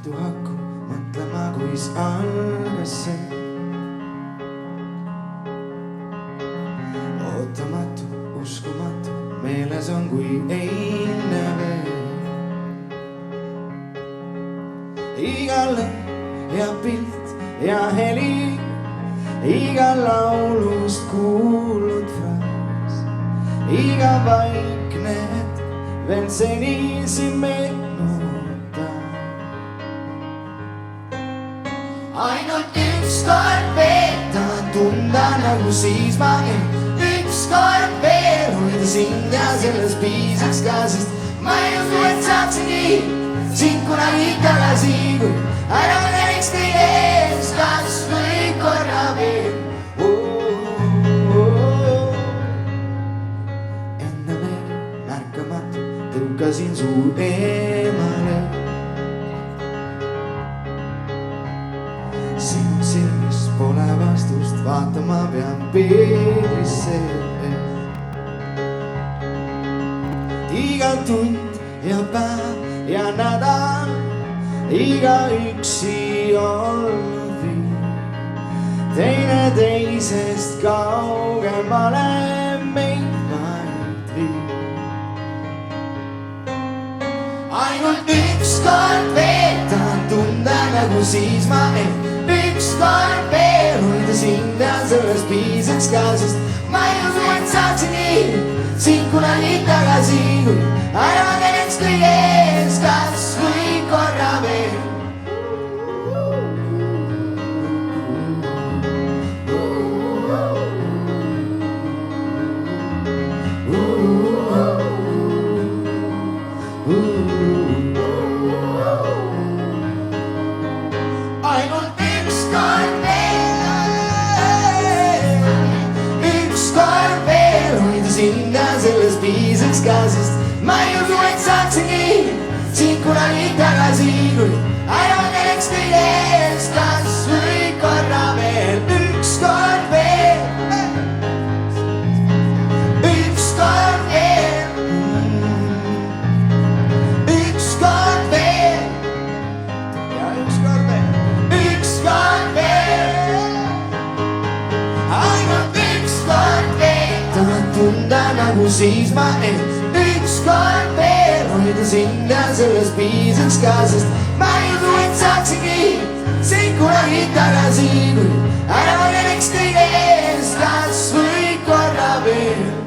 õhtu hakkub mõtlema, kuis algas see. Ootamatu, uskumatu, meeles on kui eilne veel. Iga lõpp ja pilt ja heli, iga laulust kuulnud fraas, iga vaikne hetk veel senisi meenutab. Ainult ükskord veel tahan tunda nagu siis ma ükskord veel hoida sind ja sellest piisaks ka, sest ma ei usu, et saaksin nii sind kunagi tagasi, kui ära näeks teie ees kas või korra veel. Enne veel märkamatu tõukasin su eemale. Sinu silmis pole vastust, vaatama pean peeglisse. Iga tund ja päev ja nädal, iga üksi olnud viib teineteisest kaugemale meid vaid viib. Ainult ükskord veel tahan tunda nagu siis ma ükskord veel hoida sind ja sellest piisaks ka, sest ma ei usu, et saaksin nii sind kunagi tagasi, kui ära näeks kõige ees kas või korra veel. Ainult ükskord veel hoida sind ja sellest piisaks ka, sest ma ei usu, et saaksingi sind kunagi tagasi, kui ära näeks kõige ees kas või korra veel. Ükskord veel, ükskord veel, ükskord veel ja ükskord veel, ükskord veel. Ainult ükskord veel tahan tunda nagu siis ma ükskord veel hoida sind ja sellest piisaks ka, sest ma ei usu, et saaksingi sind kunagi tagasi, kui ära näeks kõige ees kas või korra veel.